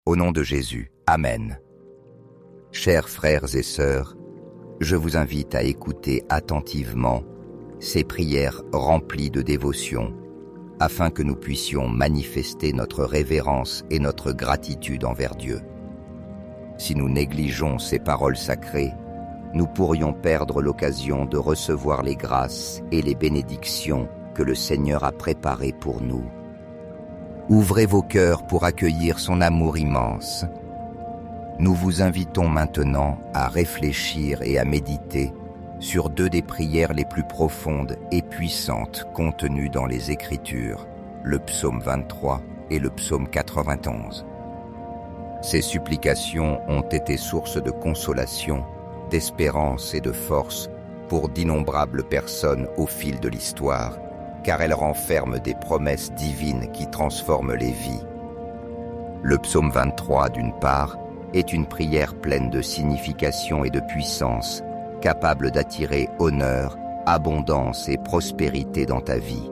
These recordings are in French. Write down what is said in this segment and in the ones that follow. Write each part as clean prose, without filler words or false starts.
Au nom de Jésus, Amen. Chers frères et sœurs, je vous invite à écouter attentivement ces prières remplies de dévotion, afin que nous puissions manifester notre révérence et notre gratitude envers Dieu. Si nous négligeons ces paroles sacrées, nous pourrions perdre l'occasion de recevoir les grâces et les bénédictions que le Seigneur a préparées pour nous. Ouvrez vos cœurs pour accueillir son amour immense. Nous vous invitons maintenant à réfléchir et à méditer sur deux des prières les plus profondes et puissantes contenues dans les Écritures, le psaume 23 et le psaume 91. Ces supplications ont été source de consolation, d'espérance et de force pour d'innombrables personnes au fil de l'histoire, car elles renferment des promesses divines qui transforment les vies. Le psaume 23, d'une part, est une prière pleine de signification et de puissance, capable d'attirer honneur, abondance et prospérité dans ta vie.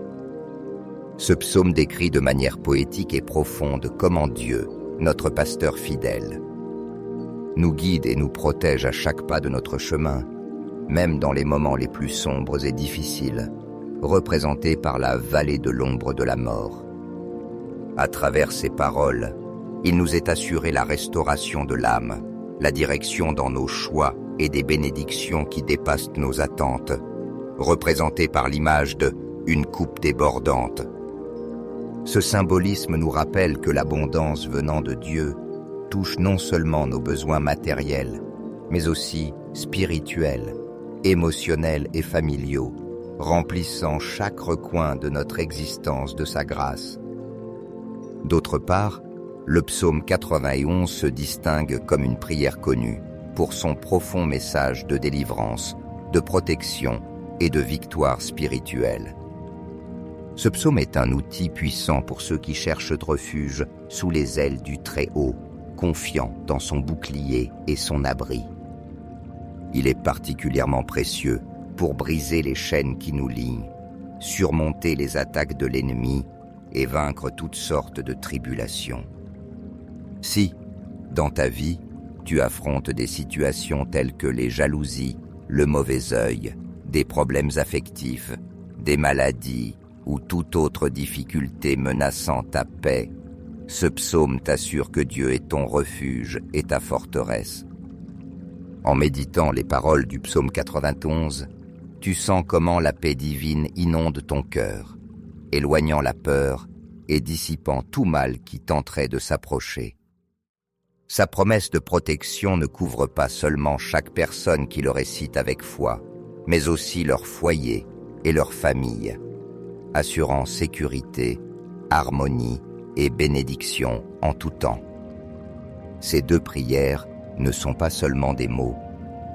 Ce psaume décrit de manière poétique et profonde comment Dieu, notre pasteur fidèle, nous guide et nous protège à chaque pas de notre chemin, même dans les moments les plus sombres et difficiles, représentés par la vallée de l'ombre de la mort. À travers ces paroles, il nous est assuré la restauration de l'âme, la direction dans nos choix et des bénédictions qui dépassent nos attentes, représentées par l'image de « une coupe débordante ». Ce symbolisme nous rappelle que l'abondance venant de Dieu touche non seulement nos besoins matériels, mais aussi spirituels, émotionnels et familiaux, remplissant chaque recoin de notre existence de sa grâce. D'autre part, le psaume 91 se distingue comme une prière connue pour son profond message de délivrance, de protection et de victoire spirituelle. Ce psaume est un outil puissant pour ceux qui cherchent refuge sous les ailes du Très-Haut, confiant dans son bouclier et son abri. Il est particulièrement précieux pour briser les chaînes qui nous lient, surmonter les attaques de l'ennemi et vaincre toutes sortes de tribulations. Si, dans ta vie, tu affrontes des situations telles que les jalousies, le mauvais œil, des problèmes affectifs, des maladies ou toute autre difficulté menaçant ta paix, ce psaume t'assure que Dieu est ton refuge et ta forteresse. En méditant les paroles du psaume 91, tu sens comment la paix divine inonde ton cœur, éloignant la peur et dissipant tout mal qui tenterait de s'approcher. Sa promesse de protection ne couvre pas seulement chaque personne qui le récite avec foi, mais aussi leur foyer et leur famille, assurant sécurité, harmonie et bénédiction en tout temps. Ces deux prières ne sont pas seulement des mots,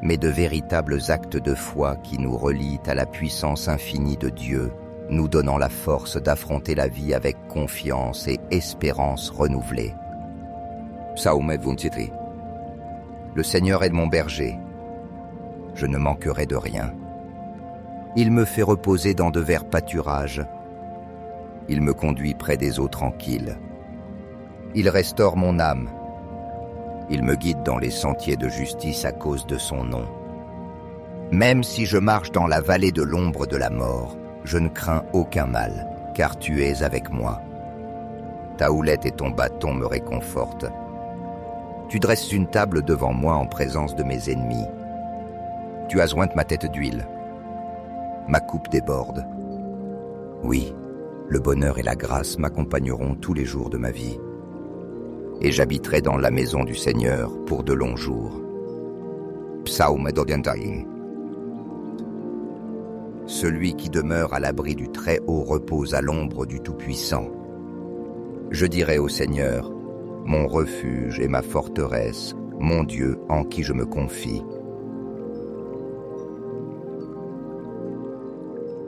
mais de véritables actes de foi qui nous relient à la puissance infinie de Dieu, nous donnant la force d'affronter la vie avec confiance et espérance renouvelée. Psaume 23. Le Seigneur est mon berger. Je ne manquerai de rien. Il me fait reposer dans de verts pâturages. Il me conduit près des eaux tranquilles. Il restaure mon âme. Il me guide dans les sentiers de justice à cause de son nom. Même si je marche dans la vallée de l'ombre de la mort, je ne crains aucun mal, car tu es avec moi. Ta houlette et ton bâton me réconfortent. Tu dresses une table devant moi en présence de mes ennemis. Tu as oint ma tête d'huile. Ma coupe déborde. Oui, le bonheur et la grâce m'accompagneront tous les jours de ma vie. Et j'habiterai dans la maison du Seigneur pour de longs jours. Psaume 23. Celui qui demeure à l'abri du Très-Haut repose à l'ombre du Tout-Puissant. Je dirai au Seigneur, mon refuge et ma forteresse, mon Dieu en qui je me confie.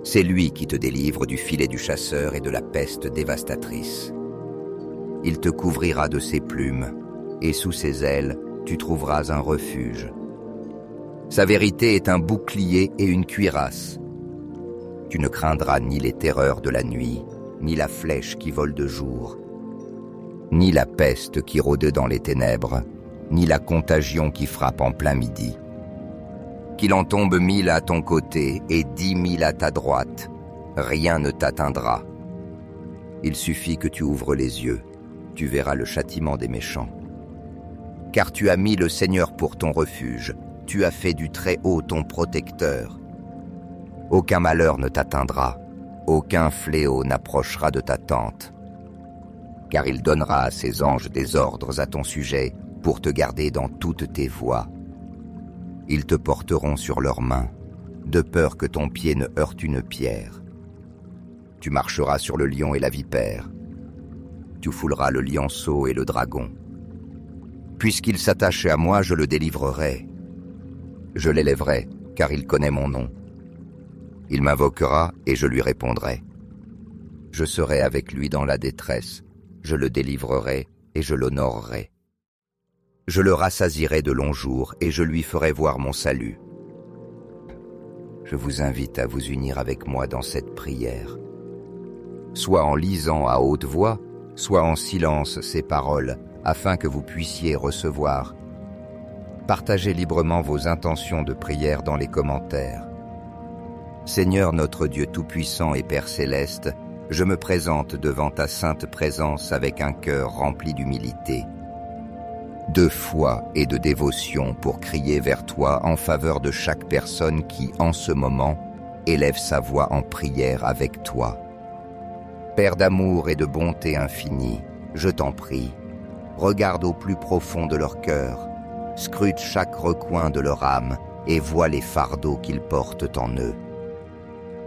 C'est lui qui te délivre du filet du chasseur et de la peste dévastatrice. Il te couvrira de ses plumes, et sous ses ailes, tu trouveras un refuge. Sa vérité est un bouclier et une cuirasse. Tu ne craindras ni les terreurs de la nuit, ni la flèche qui vole de jour. ni la peste qui rôde dans les ténèbres, ni la contagion qui frappe en plein midi. Qu'il en tombe 1000 à ton côté et 10 000 à ta droite, rien ne t'atteindra. Il suffit que tu ouvres les yeux, tu verras le châtiment des méchants. Car tu as mis le Seigneur pour ton refuge, tu as fait du Très-Haut ton protecteur. Aucun malheur ne t'atteindra, aucun fléau n'approchera de ta tente. Car il donnera à ses anges des ordres à ton sujet pour te garder dans toutes tes voies. Ils te porteront sur leurs mains, de peur que ton pied ne heurte une pierre. Tu marcheras sur le lion et la vipère. Tu fouleras le lionceau et le dragon. Puisqu'il s'attache à moi, je le délivrerai. Je l'élèverai, car il connaît mon nom. Il m'invoquera et je lui répondrai. Je serai avec lui dans la détresse, je le délivrerai et je l'honorerai. Je le rassasierai de longs jours et je lui ferai voir mon salut. Je vous invite à vous unir avec moi dans cette prière. Soit en lisant à haute voix, soit en silence ces paroles, afin que vous puissiez recevoir. Partagez librement vos intentions de prière dans les commentaires. Seigneur notre Dieu Tout-Puissant et Père Céleste, je me présente devant ta sainte présence avec un cœur rempli d'humilité, de foi et de dévotion pour crier vers toi en faveur de chaque personne qui, en ce moment, élève sa voix en prière avec toi. Père d'amour et de bonté infinie, je t'en prie, regarde au plus profond de leur cœur, scrute chaque recoin de leur âme et vois les fardeaux qu'ils portent en eux.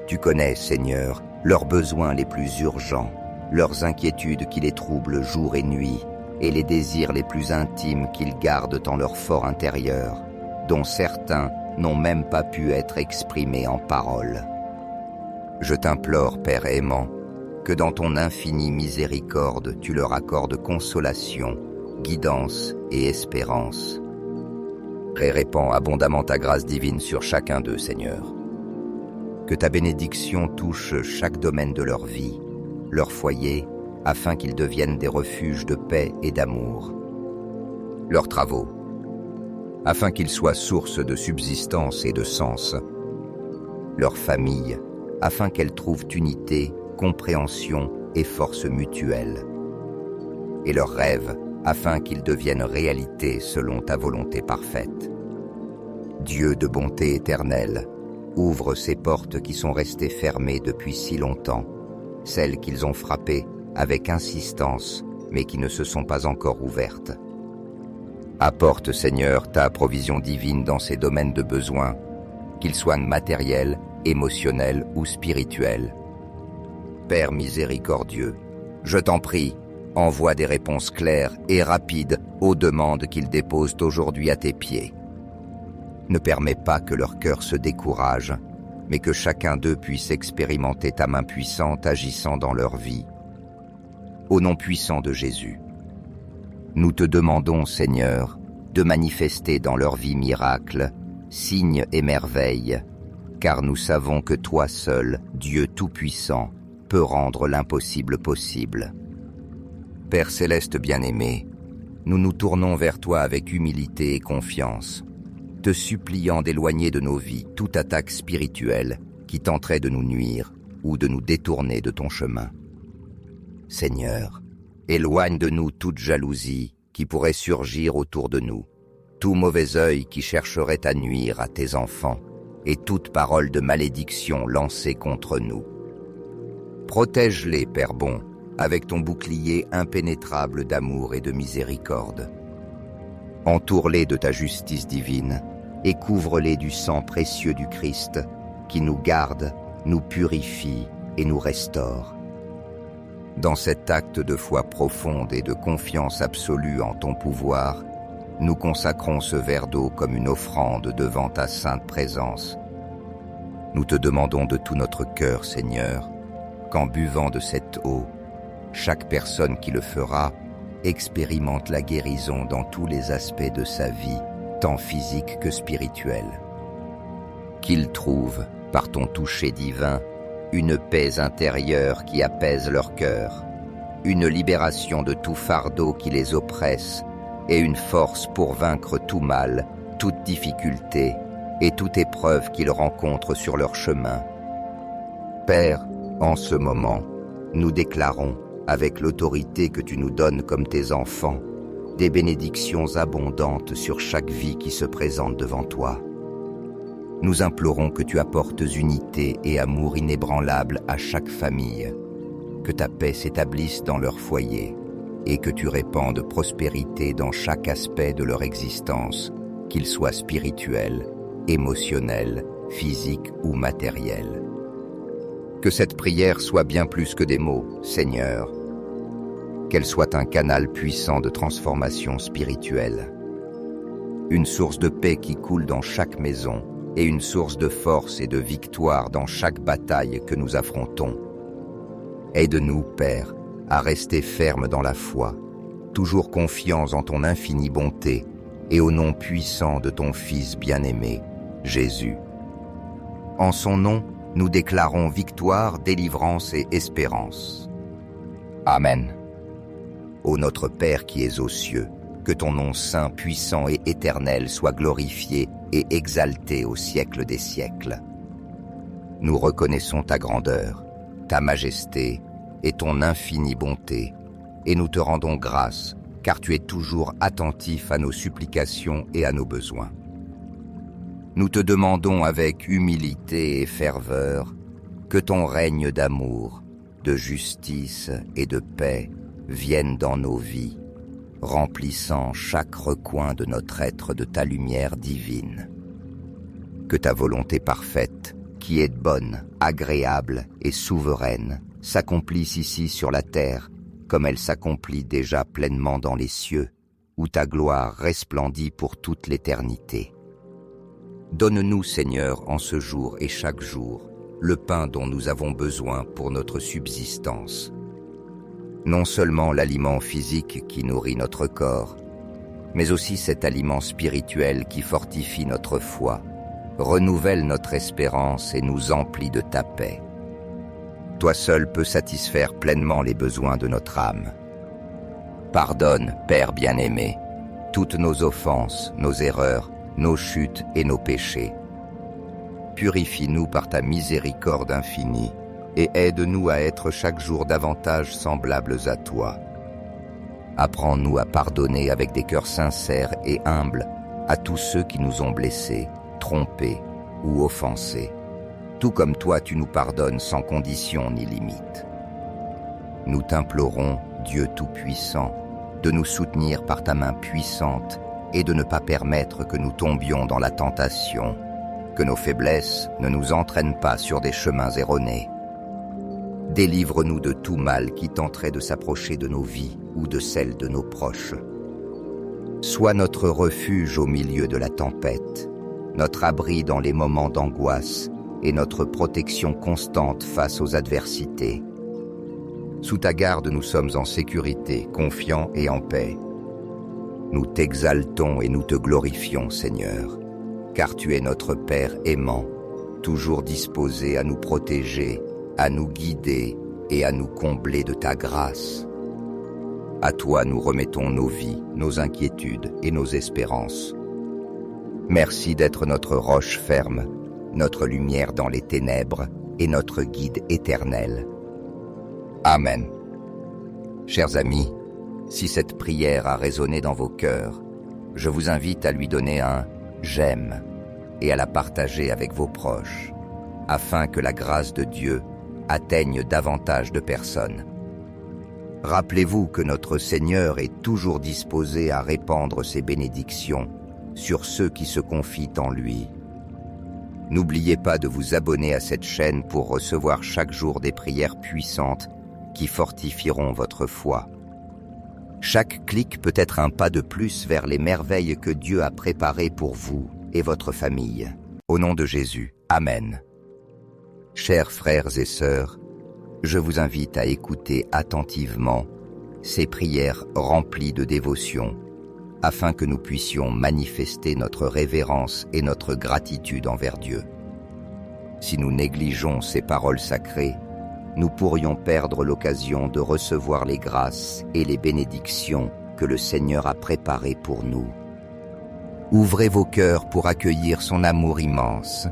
Tu connais, Seigneur, leurs besoins les plus urgents, leurs inquiétudes qui les troublent jour et nuit, et les désirs les plus intimes qu'ils gardent en leur fort intérieur, dont certains n'ont même pas pu être exprimés en paroles. Je t'implore, Père aimant, que dans ton infinie miséricorde, tu leur accordes consolation, guidance et espérance. Répands abondamment ta grâce divine sur chacun d'eux, Seigneur. Que ta bénédiction touche chaque domaine de leur vie, leur foyer, afin qu'ils deviennent des refuges de paix et d'amour. Leurs travaux, afin qu'ils soient source de subsistance et de sens. Leurs familles, afin qu'elles trouvent unité, compréhension et force mutuelle. Et leurs rêves, afin qu'ils deviennent réalité selon ta volonté parfaite. Dieu de bonté éternelle, ouvre ces portes qui sont restées fermées depuis si longtemps, celles qu'ils ont frappées avec insistance, mais qui ne se sont pas encore ouvertes. Apporte, Seigneur, ta provision divine dans ces domaines de besoin, qu'ils soient matériels, émotionnels ou spirituels. Père miséricordieux, je t'en prie, envoie des réponses claires et rapides aux demandes qu'ils déposent aujourd'hui à tes pieds. Ne permets pas que leur cœur se décourage, mais que chacun d'eux puisse expérimenter ta main puissante agissant dans leur vie. Au nom puissant de Jésus, nous te demandons, Seigneur, de manifester dans leur vie miracles, signes et merveilles, car nous savons que toi seul, Dieu Tout-Puissant, peux rendre l'impossible possible. Père Céleste bien-aimé, nous nous tournons vers toi avec humilité et confiance, te suppliant d'éloigner de nos vies toute attaque spirituelle qui tenterait de nous nuire ou de nous détourner de ton chemin. Seigneur, éloigne de nous toute jalousie qui pourrait surgir autour de nous, tout mauvais œil qui chercherait à nuire à tes enfants et toute parole de malédiction lancée contre nous. Protège-les, Père bon, avec ton bouclier impénétrable d'amour et de miséricorde. Entoure-les de ta justice divine et couvre-les du sang précieux du Christ qui nous garde, nous purifie et nous restaure. Dans cet acte de foi profonde et de confiance absolue en ton pouvoir, nous consacrons ce verre d'eau comme une offrande devant ta sainte présence. Nous te demandons de tout notre cœur, Seigneur, qu'en buvant de cette eau, chaque personne qui le fera expérimente la guérison dans tous les aspects de sa vie, tant physique que spirituel. Qu'il trouve, par ton toucher divin, une paix intérieure qui apaise leur cœur, une libération de tout fardeau qui les oppresse et une force pour vaincre tout mal, toute difficulté et toute épreuve qu'ils rencontrent sur leur chemin. Père, en ce moment, nous déclarons, avec l'autorité que tu nous donnes comme tes enfants, des bénédictions abondantes sur chaque vie qui se présente devant toi. Nous implorons que tu apportes unité et amour inébranlable à chaque famille, que ta paix s'établisse dans leur foyer et que tu répandes prospérité dans chaque aspect de leur existence, qu'il soit spirituel, émotionnel, physique ou matériel. Que cette prière soit bien plus que des mots, Seigneur. Qu'elle soit un canal puissant de transformation spirituelle. Une source de paix qui coule dans chaque maison et une source de force et de victoire dans chaque bataille que nous affrontons. Aide-nous, Père, à rester fermes dans la foi, toujours confiants en ton infinie bonté et au nom puissant de ton Fils bien-aimé, Jésus. En son nom, nous déclarons victoire, délivrance et espérance. Amen. Ô notre Père qui es aux cieux, que ton nom saint, puissant et éternel soit glorifié et exalté au siècle des siècles. Nous reconnaissons ta grandeur, ta majesté et ton infinie bonté, et nous te rendons grâce, car tu es toujours attentif à nos supplications et à nos besoins. Nous te demandons avec humilité et ferveur que ton règne d'amour, de justice et de paix vienne dans nos vies, remplissant chaque recoin de notre être de ta lumière divine. Que ta volonté parfaite, qui est bonne, agréable et souveraine, s'accomplisse ici sur la terre, comme elle s'accomplit déjà pleinement dans les cieux, où ta gloire resplendit pour toute l'éternité. Donne-nous, Seigneur, en ce jour et chaque jour, le pain dont nous avons besoin pour notre subsistance. Non seulement l'aliment physique qui nourrit notre corps, mais aussi cet aliment spirituel qui fortifie notre foi, renouvelle notre espérance et nous emplit de ta paix. Toi seul peux satisfaire pleinement les besoins de notre âme. Pardonne, Père bien-aimé, toutes nos offenses, nos erreurs, nos chutes et nos péchés. Purifie-nous par ta miséricorde infinie et aide-nous à être chaque jour davantage semblables à toi. Apprends-nous à pardonner avec des cœurs sincères et humbles à tous ceux qui nous ont blessés, trompés ou offensés, tout comme toi tu nous pardonnes sans condition ni limite. Nous t'implorons, Dieu Tout-Puissant, de nous soutenir par ta main puissante et de ne pas permettre que nous tombions dans la tentation, que nos faiblesses ne nous entraînent pas sur des chemins erronés. Délivre-nous de tout mal qui tenterait de s'approcher de nos vies ou de celles de nos proches. Sois notre refuge au milieu de la tempête, notre abri dans les moments d'angoisse et notre protection constante face aux adversités. Sous ta garde, nous sommes en sécurité, confiants et en paix. Nous t'exaltons et nous te glorifions, Seigneur, car tu es notre Père aimant, toujours disposé à nous protéger, à nous guider et à nous combler de ta grâce. À toi nous remettons nos vies, nos inquiétudes et nos espérances. Merci d'être notre roche ferme, notre lumière dans les ténèbres et notre guide éternel. Amen. Chers amis, si cette prière a résonné dans vos cœurs, je vous invite à lui donner un « j'aime » et à la partager avec vos proches, afin que la grâce de Dieu atteigne davantage de personnes. Rappelez-vous que notre Seigneur est toujours disposé à répandre ses bénédictions sur ceux qui se confient en lui. N'oubliez pas de vous abonner à cette chaîne pour recevoir chaque jour des prières puissantes qui fortifieront votre foi. Chaque clic peut être un pas de plus vers les merveilles que Dieu a préparées pour vous et votre famille. Au nom de Jésus, Amen. Chers frères et sœurs, je vous invite à écouter attentivement ces prières remplies de dévotion, afin que nous puissions manifester notre révérence et notre gratitude envers Dieu. Si nous négligeons ces paroles sacrées, nous pourrions perdre l'occasion de recevoir les grâces et les bénédictions que le Seigneur a préparées pour nous. Ouvrez vos cœurs pour accueillir son amour immense.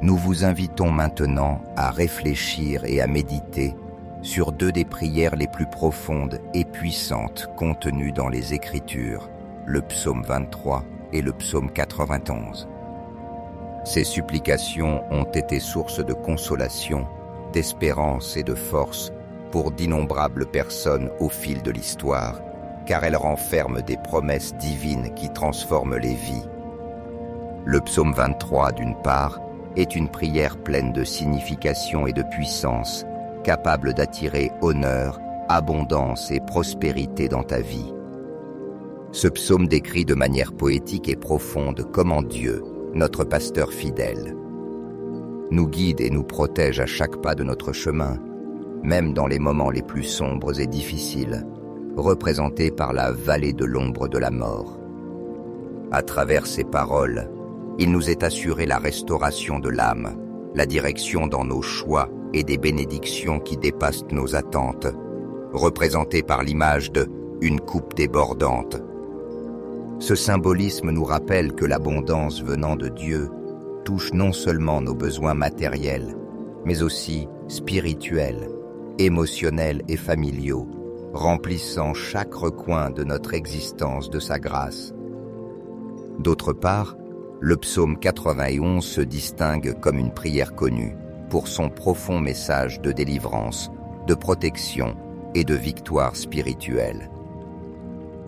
Nous vous invitons maintenant à réfléchir et à méditer sur deux des prières les plus profondes et puissantes contenues dans les Écritures, le psaume 23 et le psaume 91. Ces supplications ont été source de consolation, d'espérance et de force pour d'innombrables personnes au fil de l'histoire, car elles renferment des promesses divines qui transforment les vies. Le psaume 23, d'une part, est une prière pleine de signification et de puissance, capable d'attirer honneur, abondance et prospérité dans ta vie. Ce psaume décrit de manière poétique et profonde comment Dieu, notre pasteur fidèle, nous guide et nous protège à chaque pas de notre chemin, même dans les moments les plus sombres et difficiles, représentés par la vallée de l'ombre de la mort. À travers ces paroles, il nous est assuré la restauration de l'âme, la direction dans nos choix et des bénédictions qui dépassent nos attentes, représentées par l'image de « une coupe débordante ». Ce symbolisme nous rappelle que l'abondance venant de Dieu touche non seulement nos besoins matériels, mais aussi spirituels, émotionnels et familiaux, remplissant chaque recoin de notre existence de sa grâce. D'autre part, le psaume 91 se distingue comme une prière connue pour son profond message de délivrance, de protection et de victoire spirituelle.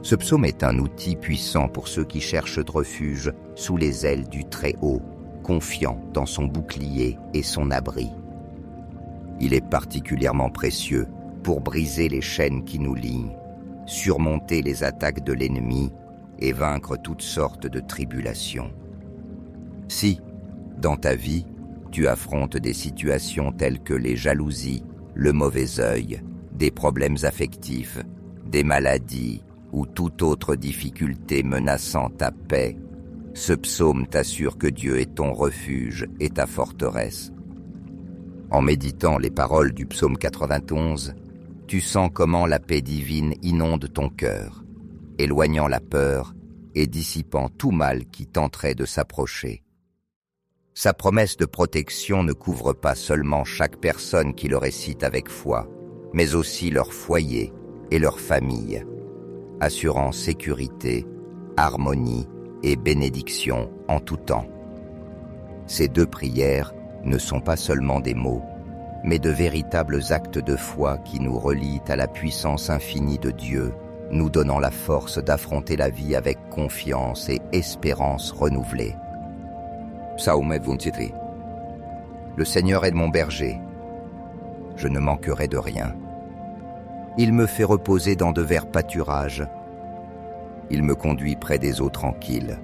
Ce psaume est un outil puissant pour ceux qui cherchent refuge sous les ailes du Très-Haut, confiant dans son bouclier et son abri. Il est particulièrement précieux pour briser les chaînes qui nous lient, surmonter les attaques de l'ennemi et vaincre toutes sortes de tribulations. Si, dans ta vie, tu affrontes des situations telles que les jalousies, le mauvais œil, des problèmes affectifs, des maladies ou toute autre difficulté menaçant ta paix, ce psaume t'assure que Dieu est ton refuge et ta forteresse. En méditant les paroles du psaume 91, tu sens comment la paix divine inonde ton cœur, éloignant la peur et dissipant tout mal qui tenterait de s'approcher. Sa promesse de protection ne couvre pas seulement chaque personne qui le récite avec foi, mais aussi leur foyer et leur famille, assurant sécurité, harmonie et bénédiction en tout temps. Ces deux prières ne sont pas seulement des mots, mais de véritables actes de foi qui nous relient à la puissance infinie de Dieu, nous donnant la force d'affronter la vie avec confiance et espérance renouvelée. Psaume 23. Le Seigneur est mon berger. Je ne manquerai de rien. Il me fait reposer dans de verts pâturages. Il me conduit près des eaux tranquilles.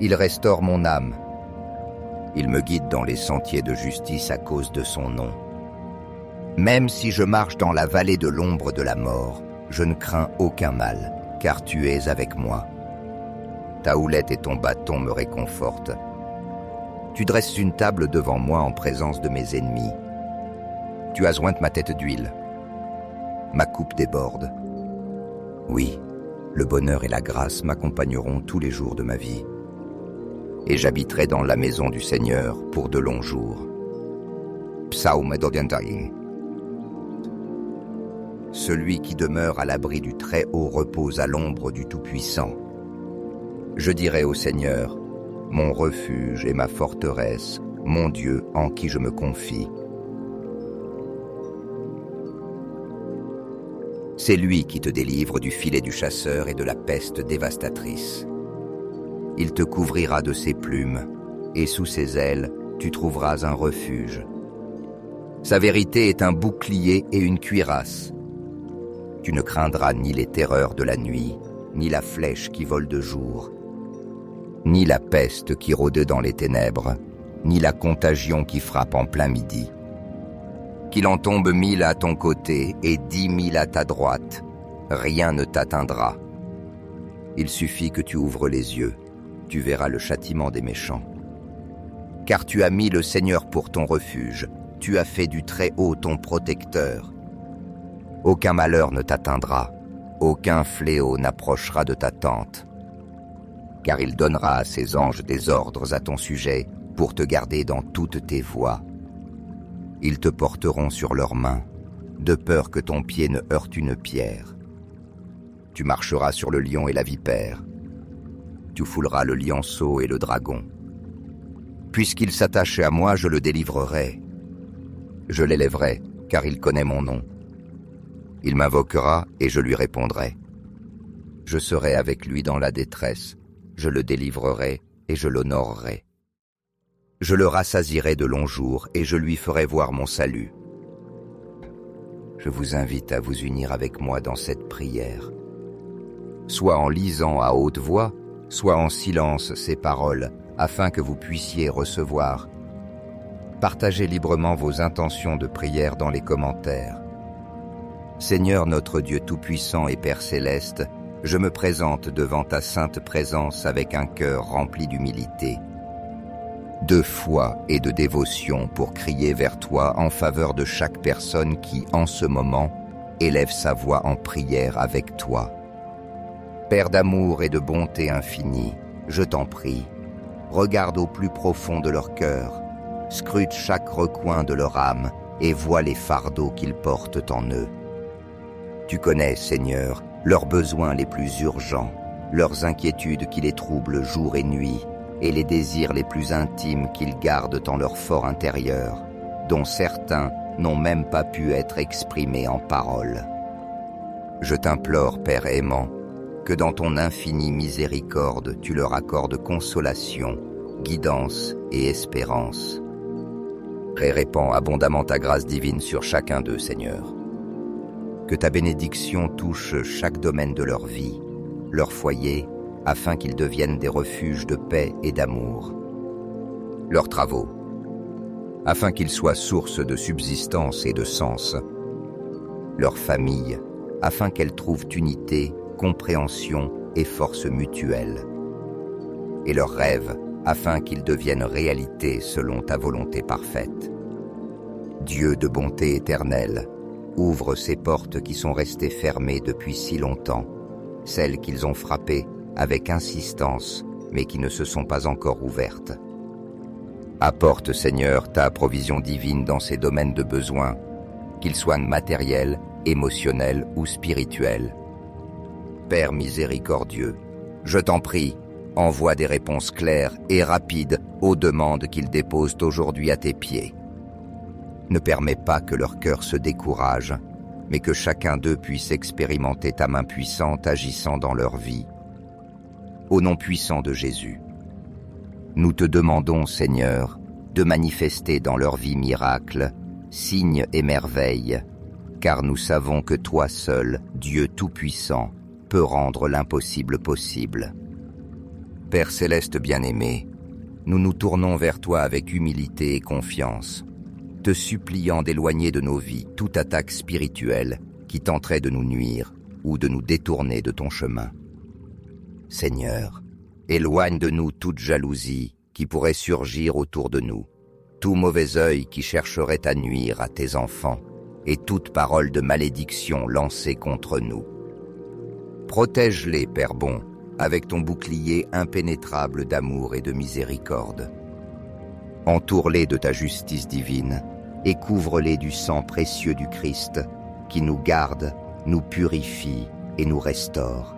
Il restaure mon âme. Il me guide dans les sentiers de justice à cause de son nom. Même si je marche dans la vallée de l'ombre de la mort, je ne crains aucun mal, car tu es avec moi. Ta houlette et ton bâton me réconfortent. Tu dresses une table devant moi en présence de mes ennemis. Tu as oint ma tête d'huile. Ma coupe déborde. Oui, le bonheur et la grâce m'accompagneront tous les jours de ma vie. Et j'habiterai dans la maison du Seigneur pour de longs jours. Psaume 23. Celui qui demeure à l'abri du Très-Haut repose à l'ombre du Tout-Puissant. Je dirai au Seigneur, mon refuge et ma forteresse, mon Dieu en qui je me confie. C'est lui qui te délivre du filet du chasseur et de la peste dévastatrice. Il te couvrira de ses plumes, et sous ses ailes, tu trouveras un refuge. Sa vérité est un bouclier et une cuirasse. Tu ne craindras ni les terreurs de la nuit, ni la flèche qui vole de jour, ni la peste qui rôde dans les ténèbres, ni la contagion qui frappe en plein midi. Qu'il en tombe 1000 à ton côté et 10 000 à ta droite, rien ne t'atteindra. Il suffit que tu ouvres les yeux, tu verras le châtiment des méchants. Car tu as mis le Seigneur pour ton refuge, tu as fait du Très-Haut ton protecteur. Aucun malheur ne t'atteindra, aucun fléau n'approchera de ta tente. Car il donnera à ses anges des ordres à ton sujet pour te garder dans toutes tes voies. Ils te porteront sur leurs mains, de peur que ton pied ne heurte une pierre. Tu marcheras sur le lion et la vipère. Tu fouleras le lionceau et le dragon. Puisqu'il s'attache à moi, je le délivrerai. Je l'élèverai, car il connaît mon nom. Il m'invoquera et je lui répondrai. Je serai avec lui dans la détresse, je le délivrerai et je l'honorerai. Je le rassasierai de longs jours et je lui ferai voir mon salut. Je vous invite à vous unir avec moi dans cette prière. Soit en lisant à haute voix, soit en silence ces paroles, afin que vous puissiez recevoir. Partagez librement vos intentions de prière dans les commentaires. Seigneur notre Dieu Tout-Puissant et Père Céleste, je me présente devant ta sainte présence avec un cœur rempli d'humilité, de foi et de dévotion pour crier vers toi en faveur de chaque personne qui, en ce moment, élève sa voix en prière avec toi. Père d'amour et de bonté infinie, je t'en prie, regarde au plus profond de leur cœur, scrute chaque recoin de leur âme et vois les fardeaux qu'ils portent en eux. Tu connais, Seigneur, leurs besoins les plus urgents, leurs inquiétudes qui les troublent jour et nuit, et les désirs les plus intimes qu'ils gardent en leur fort intérieur, dont certains n'ont même pas pu être exprimés en paroles. Je t'implore, Père aimant, que dans ton infinie miséricorde, tu leur accordes consolation, guidance et espérance. Et répands abondamment ta grâce divine sur chacun d'eux, Seigneur. Que ta bénédiction touche chaque domaine de leur vie, leur foyer, afin qu'ils deviennent des refuges de paix et d'amour. Leurs travaux, afin qu'ils soient source de subsistance et de sens. Leur famille, afin qu'elle trouve unité, compréhension et force mutuelle. Et leurs rêves, afin qu'ils deviennent réalité selon ta volonté parfaite. Dieu de bonté éternelle, ouvre ces portes qui sont restées fermées depuis si longtemps, celles qu'ils ont frappées avec insistance, mais qui ne se sont pas encore ouvertes. Apporte, Seigneur, ta provision divine dans ces domaines de besoin, qu'ils soient matériels, émotionnels ou spirituels. Père miséricordieux, je t'en prie, envoie des réponses claires et rapides aux demandes qu'ils déposent aujourd'hui à tes pieds. Ne permets pas que leur cœur se décourage, mais que chacun d'eux puisse expérimenter ta main puissante agissant dans leur vie. Au nom puissant de Jésus, nous te demandons, Seigneur, de manifester dans leur vie miracles, signes et merveilles, car nous savons que toi seul, Dieu Tout-Puissant, peux rendre l'impossible possible. Père Céleste bien-aimé, nous nous tournons vers toi avec humilité et confiance, te suppliant d'éloigner de nos vies toute attaque spirituelle qui tenterait de nous nuire ou de nous détourner de ton chemin. Seigneur, éloigne de nous toute jalousie qui pourrait surgir autour de nous, tout mauvais œil qui chercherait à nuire à tes enfants, et toute parole de malédiction lancée contre nous. Protège-les, Père bon, avec ton bouclier impénétrable d'amour et de miséricorde. Entoure-les de ta justice divine et couvre-les du sang précieux du Christ qui nous garde, nous purifie et nous restaure.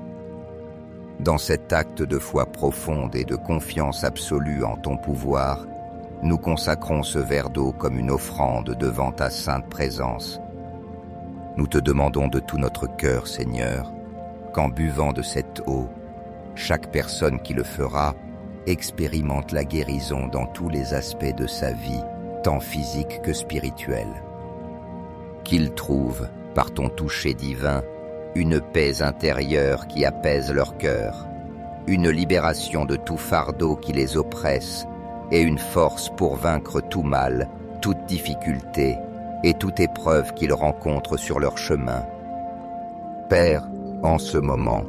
Dans cet acte de foi profonde et de confiance absolue en ton pouvoir, nous consacrons ce verre d'eau comme une offrande devant ta sainte présence. Nous te demandons de tout notre cœur, Seigneur, qu'en buvant de cette eau, chaque personne qui le fera expérimente la guérison dans tous les aspects de sa vie, tant physique que spirituel. Qu'il trouve, par ton toucher divin, une paix intérieure qui apaise leur cœur, une libération de tout fardeau qui les oppresse et une force pour vaincre tout mal, toute difficulté et toute épreuve qu'ils rencontrent sur leur chemin. Père, en ce moment,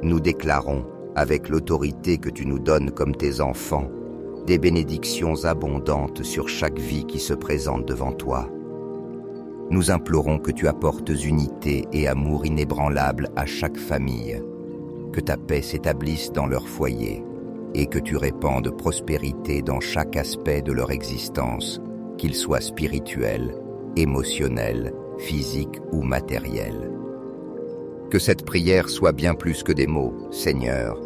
nous déclarons, avec l'autorité que tu nous donnes comme tes enfants, des bénédictions abondantes sur chaque vie qui se présente devant toi. Nous implorons que tu apportes unité et amour inébranlable à chaque famille, que ta paix s'établisse dans leur foyer et que tu répandes prospérité dans chaque aspect de leur existence, qu'il soit spirituel, émotionnel, physique ou matériel. Que cette prière soit bien plus que des mots, Seigneur.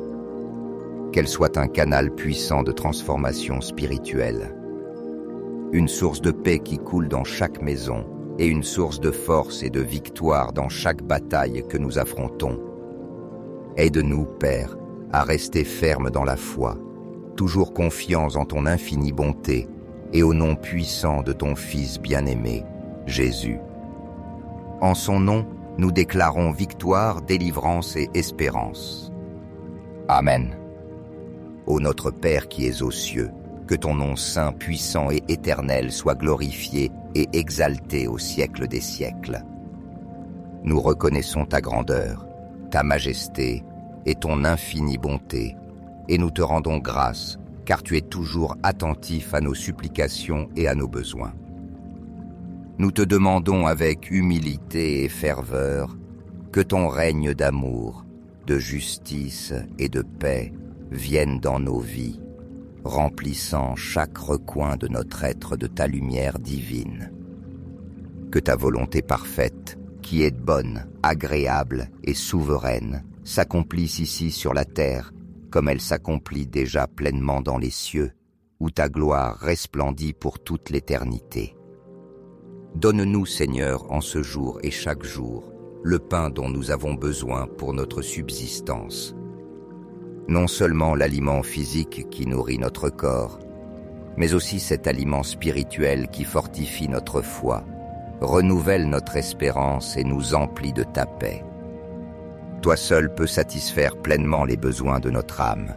Qu'elle soit un canal puissant de transformation spirituelle. Une source de paix qui coule dans chaque maison et une source de force et de victoire dans chaque bataille que nous affrontons. Aide-nous, Père, à rester fermes dans la foi, toujours confiants en ton infinie bonté et au nom puissant de ton Fils bien-aimé, Jésus. En son nom, nous déclarons victoire, délivrance et espérance. Amen. Ô notre Père qui es aux cieux, que ton nom saint, puissant et éternel soit glorifié et exalté au siècle des siècles. Nous reconnaissons ta grandeur, ta majesté et ton infinie bonté, et nous te rendons grâce, car tu es toujours attentif à nos supplications et à nos besoins. Nous te demandons avec humilité et ferveur que ton règne d'amour, de justice et de paix vienne dans nos vies, remplissant chaque recoin de notre être de ta lumière divine. Que ta volonté parfaite, qui est bonne, agréable et souveraine, s'accomplisse ici sur la terre, comme elle s'accomplit déjà pleinement dans les cieux, où ta gloire resplendit pour toute l'éternité. Donne-nous, Seigneur, en ce jour et chaque jour, le pain dont nous avons besoin pour notre subsistance. Non seulement l'aliment physique qui nourrit notre corps, mais aussi cet aliment spirituel qui fortifie notre foi, renouvelle notre espérance et nous emplit de ta paix. Toi seul peux satisfaire pleinement les besoins de notre âme.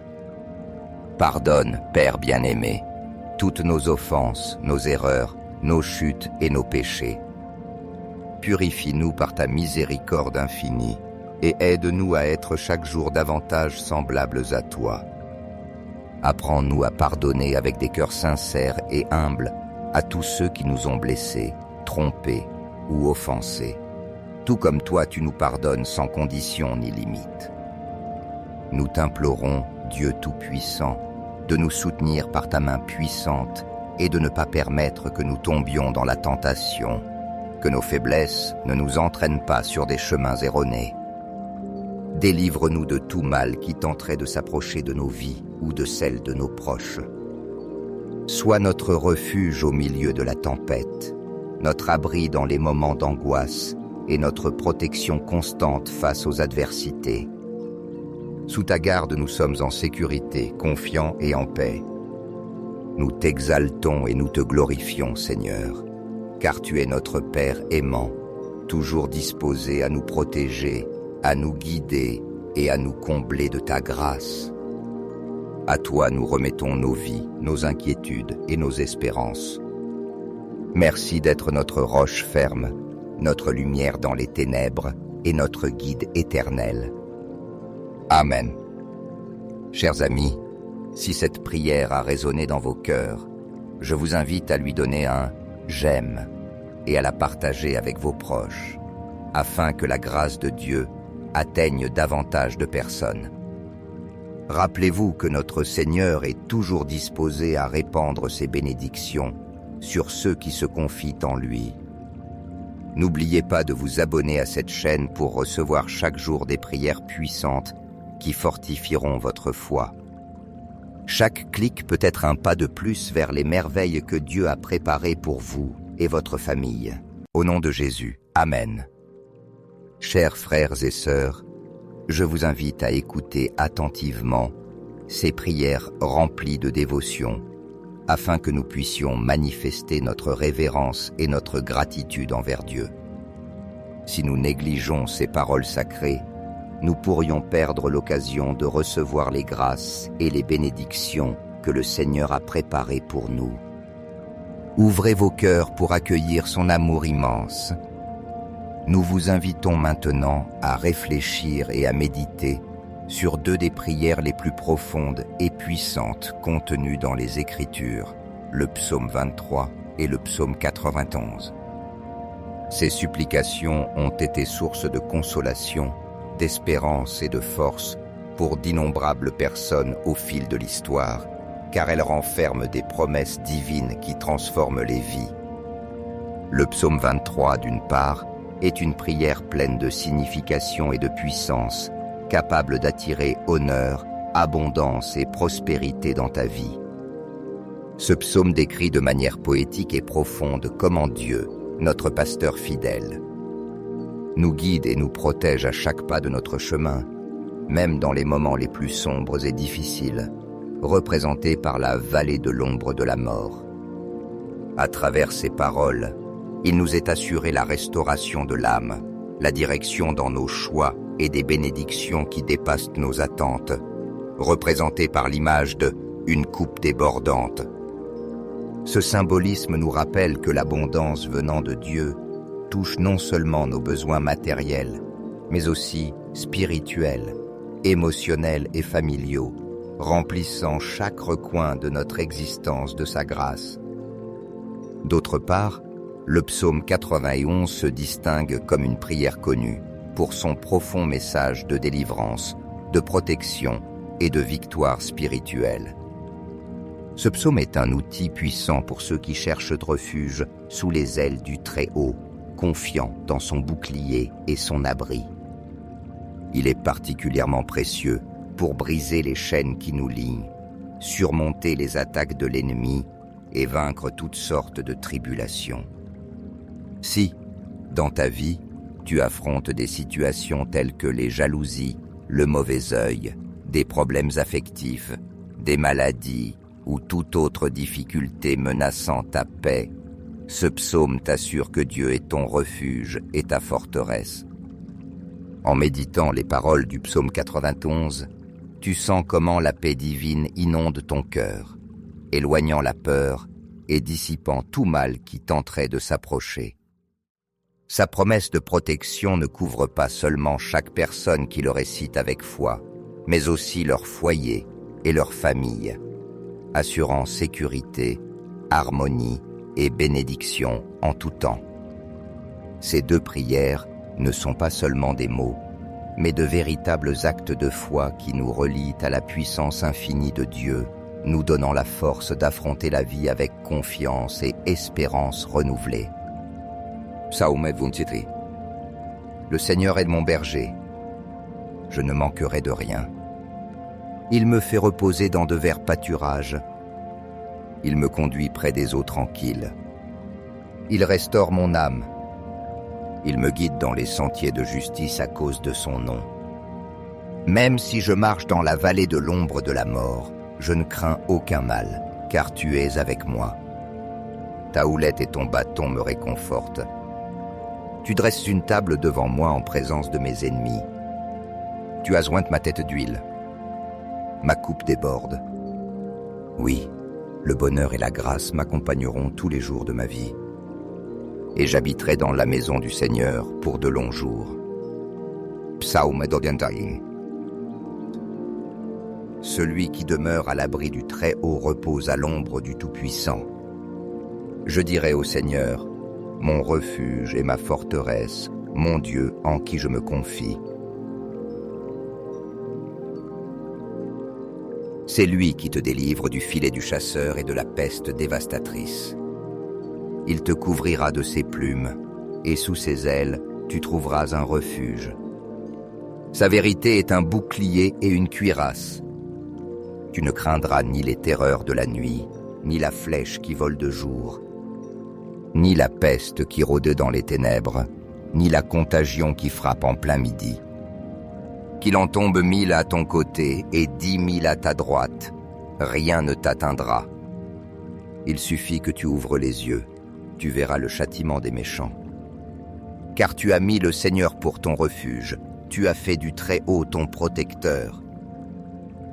Pardonne, Père bien-aimé, toutes nos offenses, nos erreurs, nos chutes et nos péchés. Purifie-nous par ta miséricorde infinie et aide-nous à être chaque jour davantage semblables à toi. Apprends-nous à pardonner avec des cœurs sincères et humbles à tous ceux qui nous ont blessés, trompés ou offensés, tout comme toi tu nous pardonnes sans condition ni limite. Nous t'implorons, Dieu Tout-Puissant, de nous soutenir par ta main puissante et de ne pas permettre que nous tombions dans la tentation, que nos faiblesses ne nous entraînent pas sur des chemins erronés. Délivre-nous de tout mal qui tenterait de s'approcher de nos vies ou de celles de nos proches. Sois notre refuge au milieu de la tempête, notre abri dans les moments d'angoisse et notre protection constante face aux adversités. Sous ta garde, nous sommes en sécurité, confiants et en paix. Nous t'exaltons et nous te glorifions, Seigneur, car tu es notre Père aimant, toujours disposé à nous protéger, à nous guider et à nous combler de ta grâce. À toi nous remettons nos vies, nos inquiétudes et nos espérances. Merci d'être notre roche ferme, notre lumière dans les ténèbres et notre guide éternel. Amen. Chers amis, si cette prière a résonné dans vos cœurs, je vous invite à lui donner un « j'aime » et à la partager avec vos proches, afin que la grâce de Dieu atteigne davantage de personnes. Rappelez-vous que notre Seigneur est toujours disposé à répandre ses bénédictions sur ceux qui se confient en lui. N'oubliez pas de vous abonner à cette chaîne pour recevoir chaque jour des prières puissantes qui fortifieront votre foi. Chaque clic peut être un pas de plus vers les merveilles que Dieu a préparées pour vous et votre famille. Au nom de Jésus, Amen. Chers frères et sœurs, je vous invite à écouter attentivement ces prières remplies de dévotion, afin que nous puissions manifester notre révérence et notre gratitude envers Dieu. Si nous négligeons ces paroles sacrées, nous pourrions perdre l'occasion de recevoir les grâces et les bénédictions que le Seigneur a préparées pour nous. Ouvrez vos cœurs pour accueillir son amour immense. Nous vous invitons maintenant à réfléchir et à méditer sur deux des prières les plus profondes et puissantes contenues dans les Écritures, le psaume 23 et le psaume 91. Ces supplications ont été source de consolation, d'espérance et de force pour d'innombrables personnes au fil de l'histoire, car elles renferment des promesses divines qui transforment les vies. Le psaume 23, d'une part, est une prière pleine de signification et de puissance, capable d'attirer honneur, abondance et prospérité dans ta vie. Ce psaume décrit de manière poétique et profonde comment Dieu, notre pasteur fidèle, nous guide et nous protège à chaque pas de notre chemin, même dans les moments les plus sombres et difficiles, représentés par la vallée de l'ombre de la mort. À travers ces paroles, il nous est assuré la restauration de l'âme, la direction dans nos choix et des bénédictions qui dépassent nos attentes, représentées par l'image de « une coupe débordante ». Ce symbolisme nous rappelle que l'abondance venant de Dieu touche non seulement nos besoins matériels, mais aussi spirituels, émotionnels et familiaux, remplissant chaque recoin de notre existence de sa grâce. D'autre part, le psaume 91 se distingue comme une prière connue pour son profond message de délivrance, de protection et de victoire spirituelle. Ce psaume est un outil puissant pour ceux qui cherchent refuge sous les ailes du Très-Haut, confiant dans son bouclier et son abri. Il est particulièrement précieux pour briser les chaînes qui nous lient, surmonter les attaques de l'ennemi et vaincre toutes sortes de tribulations. Si, dans ta vie, tu affrontes des situations telles que les jalousies, le mauvais œil, des problèmes affectifs, des maladies ou toute autre difficulté menaçant ta paix, ce psaume t'assure que Dieu est ton refuge et ta forteresse. En méditant les paroles du psaume 91, tu sens comment la paix divine inonde ton cœur, éloignant la peur et dissipant tout mal qui tenterait de s'approcher. Sa promesse de protection ne couvre pas seulement chaque personne qui le récite avec foi, mais aussi leur foyer et leur famille, assurant sécurité, harmonie et bénédiction en tout temps. Ces deux prières ne sont pas seulement des mots, mais de véritables actes de foi qui nous relient à la puissance infinie de Dieu, nous donnant la force d'affronter la vie avec confiance et espérance renouvelée. Psaume 23. Le Seigneur est mon berger. Je ne manquerai de rien. Il me fait reposer dans de verts pâturages. Il me conduit près des eaux tranquilles. Il restaure mon âme. Il me guide dans les sentiers de justice à cause de son nom. Même si je marche dans la vallée de l'ombre de la mort, je ne crains aucun mal, car tu es avec moi. Ta houlette et ton bâton me réconfortent. Tu dresses une table devant moi en présence de mes ennemis. Tu as oint ma tête d'huile. Ma coupe déborde. Oui, le bonheur et la grâce m'accompagneront tous les jours de ma vie. Et j'habiterai dans la maison du Seigneur pour de longs jours. Psaume 23. Celui qui demeure à l'abri du Très-Haut repose à l'ombre du Tout-Puissant. Je dirai au Seigneur, mon refuge et ma forteresse, mon Dieu en qui je me confie. C'est lui qui te délivre du filet du chasseur et de la peste dévastatrice. Il te couvrira de ses plumes, et sous ses ailes, tu trouveras un refuge. Sa vérité est un bouclier et une cuirasse. Tu ne craindras ni les terreurs de la nuit, ni la flèche qui vole de jour, ni la peste qui rôde dans les ténèbres, ni la contagion qui frappe en plein midi. Qu'il en tombe 1000 à ton côté et 10 000 à ta droite, rien ne t'atteindra. Il suffit que tu ouvres les yeux, tu verras le châtiment des méchants. Car tu as mis le Seigneur pour ton refuge, tu as fait du Très-Haut ton protecteur.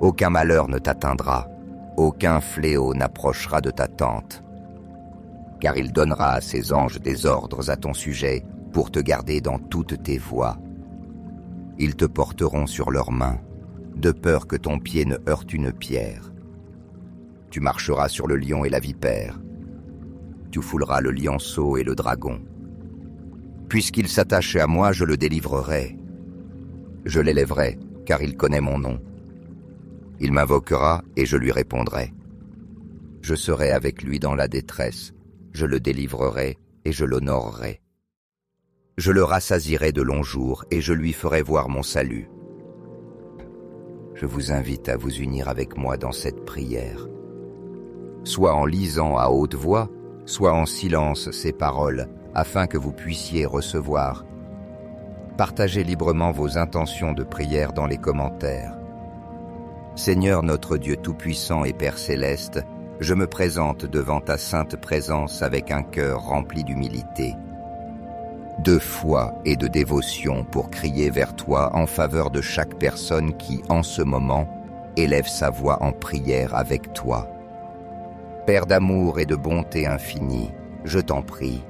Aucun malheur ne t'atteindra, aucun fléau n'approchera de ta tente. Car il donnera à ses anges des ordres à ton sujet pour te garder dans toutes tes voies. Ils te porteront sur leurs mains, de peur que ton pied ne heurte une pierre. Tu marcheras sur le lion et la vipère. Tu fouleras le lionceau et le dragon. Puisqu'il s'attachait à moi, je le délivrerai. Je l'élèverai, car il connaît mon nom. Il m'invoquera et je lui répondrai. Je serai avec lui dans la détresse, je le délivrerai et je l'honorerai. Je le rassasierai de longs jours et je lui ferai voir mon salut. Je vous invite à vous unir avec moi dans cette prière. Soit en lisant à haute voix, soit en silence ces paroles, afin que vous puissiez recevoir. Partagez librement vos intentions de prière dans les commentaires. Seigneur notre Dieu Tout-Puissant et Père Céleste, je me présente devant ta sainte présence avec un cœur rempli d'humilité, de foi et de dévotion pour crier vers toi en faveur de chaque personne qui, en ce moment, élève sa voix en prière avec toi. Père d'amour et de bonté infinie, je t'en prie,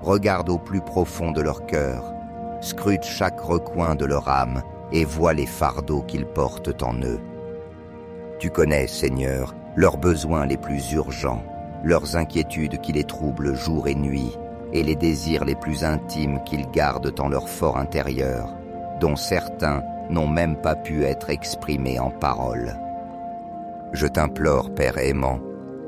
regarde au plus profond de leur cœur, scrute chaque recoin de leur âme et vois les fardeaux qu'ils portent en eux. Tu connais, Seigneur, leurs besoins les plus urgents, leurs inquiétudes qui les troublent jour et nuit, et les désirs les plus intimes qu'ils gardent en leur fort intérieur, dont certains n'ont même pas pu être exprimés en paroles. Je t'implore, Père aimant,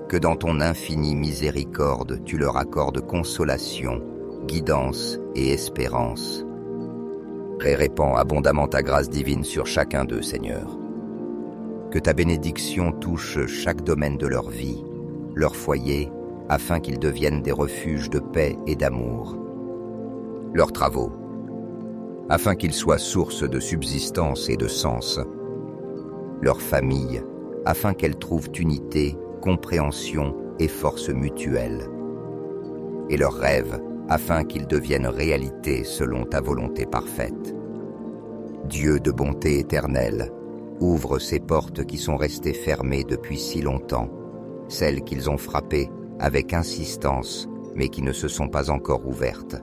que dans ton infinie miséricorde, tu leur accordes consolation, guidance et espérance. Répands abondamment ta grâce divine sur chacun d'eux, Seigneur. Que ta bénédiction touche chaque domaine de leur vie, leur foyer, afin qu'ils deviennent des refuges de paix et d'amour. Leurs travaux, afin qu'ils soient source de subsistance et de sens. Leurs familles, afin qu'elles trouvent unité, compréhension et force mutuelle. Et leurs rêves, afin qu'ils deviennent réalité selon ta volonté parfaite. Dieu de bonté éternelle, ouvre ces portes qui sont restées fermées depuis si longtemps, celles qu'ils ont frappées avec insistance, mais qui ne se sont pas encore ouvertes.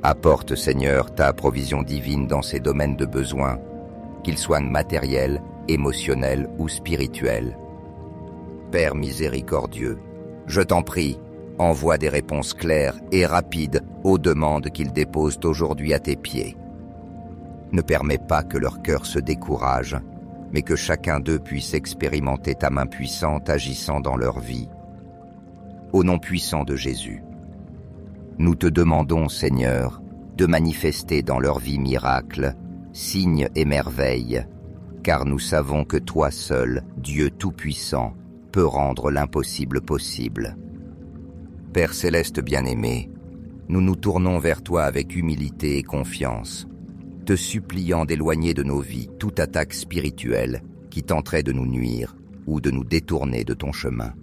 Apporte, Seigneur, ta provision divine dans ces domaines de besoin, qu'ils soient matériels, émotionnels ou spirituels. Père miséricordieux, je t'en prie, envoie des réponses claires et rapides aux demandes qu'ils déposent aujourd'hui à tes pieds. Ne permets pas que leur cœur se décourage, mais que chacun d'eux puisse expérimenter ta main puissante agissant dans leur vie. Au nom puissant de Jésus, nous te demandons, Seigneur, de manifester dans leur vie miracles, signes et merveilles, car nous savons que toi seul, Dieu Tout-Puissant, peux rendre l'impossible possible. Père Céleste bien-aimé, nous nous tournons vers toi avec humilité et confiance, te suppliant d'éloigner de nos vies toute attaque spirituelle qui tenterait de nous nuire ou de nous détourner de ton chemin.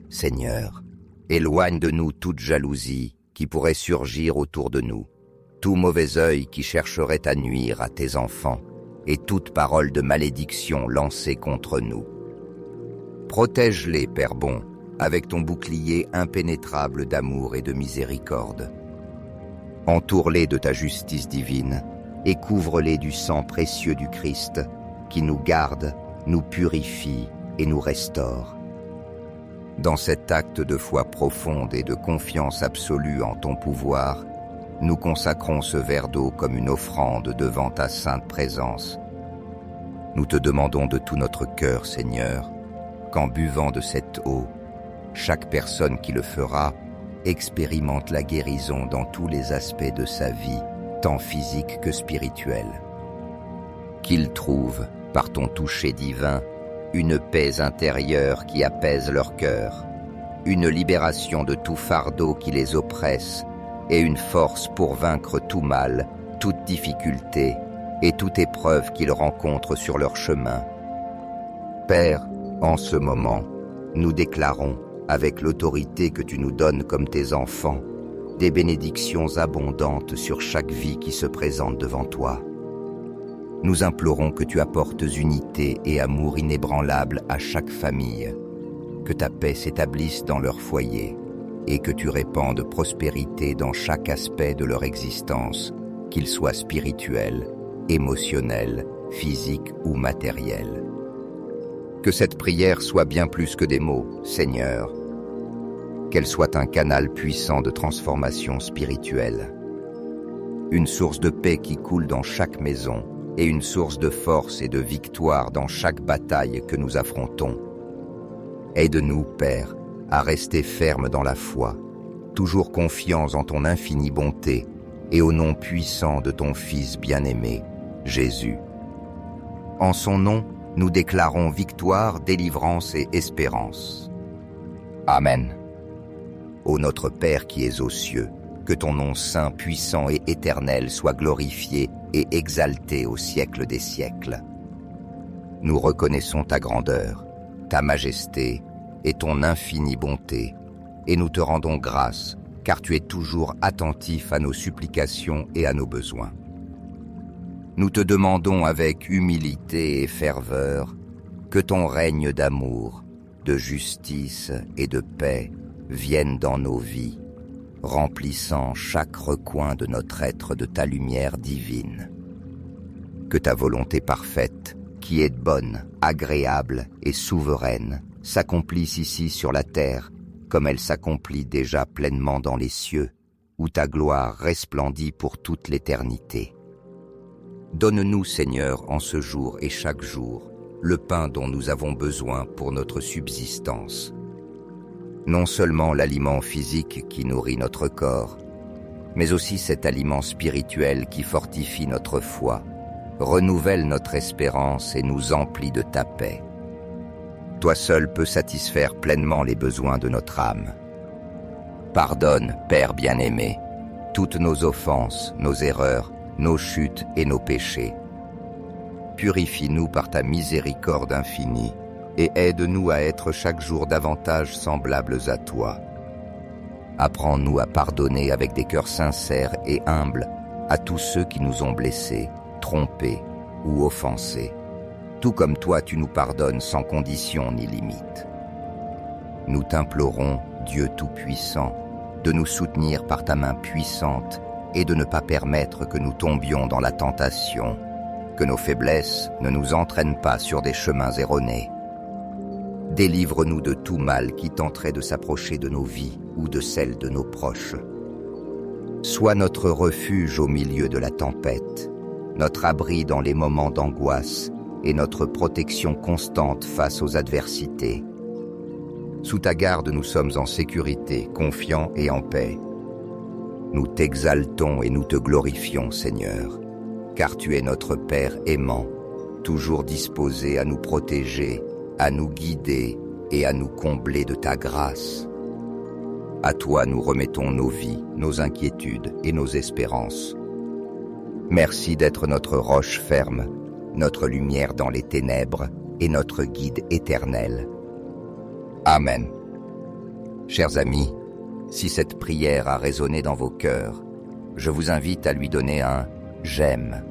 Seigneur, éloigne de nous toute jalousie qui pourrait surgir autour de nous, tout mauvais œil qui chercherait à nuire à tes enfants, et toute parole de malédiction lancée contre nous. Protège-les, Père bon, avec ton bouclier impénétrable d'amour et de miséricorde. Entoure-les de ta justice divine et couvre-les du sang précieux du Christ qui nous garde, nous purifie et nous restaure. Dans cet acte de foi profonde et de confiance absolue en ton pouvoir, nous consacrons ce verre d'eau comme une offrande devant ta sainte présence. Nous te demandons de tout notre cœur, Seigneur, qu'en buvant de cette eau, chaque personne qui le fera expérimente la guérison dans tous les aspects de sa vie, tant physique que spirituel. Qu'il trouve, par ton toucher divin, une paix intérieure qui apaise leur cœur, une libération de tout fardeau qui les oppresse et une force pour vaincre tout mal, toute difficulté et toute épreuve qu'ils rencontrent sur leur chemin. Père, en ce moment, nous déclarons, avec l'autorité que tu nous donnes comme tes enfants, des bénédictions abondantes sur chaque vie qui se présente devant toi. Nous implorons que tu apportes unité et amour inébranlable à chaque famille, que ta paix s'établisse dans leur foyer et que tu répandes prospérité dans chaque aspect de leur existence, qu'il soit spirituel, émotionnel, physique ou matérielle. Que cette prière soit bien plus que des mots, Seigneur. Qu'elle soit un canal puissant de transformation spirituelle. Une source de paix qui coule dans chaque maison et une source de force et de victoire dans chaque bataille que nous affrontons. Aide-nous, Père, à rester fermes dans la foi, toujours confiants en ton infinie bonté et au nom puissant de ton Fils bien-aimé, Jésus. En son nom, nous déclarons victoire, délivrance et espérance. Amen. Ô notre Père qui es aux cieux, que ton nom saint, puissant et éternel soit glorifié et exalté au siècle des siècles. Nous reconnaissons ta grandeur, ta majesté et ton infinie bonté, et nous te rendons grâce, car tu es toujours attentif à nos supplications et à nos besoins. Nous te demandons avec humilité et ferveur que ton règne d'amour, de justice et de paix vienne dans nos vies, remplissant chaque recoin de notre être de ta lumière divine. Que ta volonté parfaite, qui est bonne, agréable et souveraine, s'accomplisse ici sur la terre, comme elle s'accomplit déjà pleinement dans les cieux, où ta gloire resplendit pour toute l'éternité. Donne-nous, Seigneur, en ce jour et chaque jour, le pain dont nous avons besoin pour notre subsistance. Non seulement l'aliment physique qui nourrit notre corps, mais aussi cet aliment spirituel qui fortifie notre foi, renouvelle notre espérance et nous emplit de ta paix. Toi seul peux satisfaire pleinement les besoins de notre âme. Pardonne, Père bien-aimé, toutes nos offenses, nos erreurs, nos chutes et nos péchés. Purifie-nous par ta miséricorde infinie et aide-nous à être chaque jour davantage semblables à toi. Apprends-nous à pardonner avec des cœurs sincères et humbles à tous ceux qui nous ont blessés, trompés ou offensés, tout comme toi tu nous pardonnes sans condition ni limite. Nous t'implorons, Dieu Tout-Puissant, de nous soutenir par ta main puissante et de ne pas permettre que nous tombions dans la tentation, que nos faiblesses ne nous entraînent pas sur des chemins erronés. Délivre-nous de tout mal qui tenterait de s'approcher de nos vies ou de celles de nos proches. Sois notre refuge au milieu de la tempête, notre abri dans les moments d'angoisse et notre protection constante face aux adversités. Sous ta garde, nous sommes en sécurité, confiants et en paix. Nous t'exaltons et nous te glorifions, Seigneur, car tu es notre Père aimant, toujours disposé à nous protéger, à nous guider et à nous combler de ta grâce. À toi nous remettons nos vies, nos inquiétudes et nos espérances. Merci d'être notre roche ferme, notre lumière dans les ténèbres et notre guide éternel. Amen. Chers amis, si cette prière a résonné dans vos cœurs, je vous invite à lui donner un « j'aime »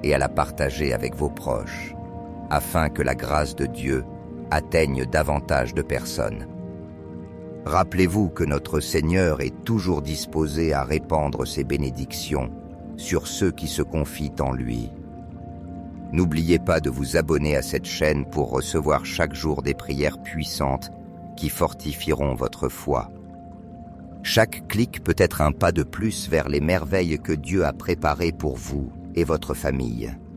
et à la partager avec vos proches, afin que la grâce de Dieu atteigne davantage de personnes. Rappelez-vous que notre Seigneur est toujours disposé à répandre ses bénédictions sur ceux qui se confient en lui. N'oubliez pas de vous abonner à cette chaîne pour recevoir chaque jour des prières puissantes qui fortifieront votre foi. Chaque clic peut être un pas de plus vers les merveilles que Dieu a préparées pour vous et votre famille.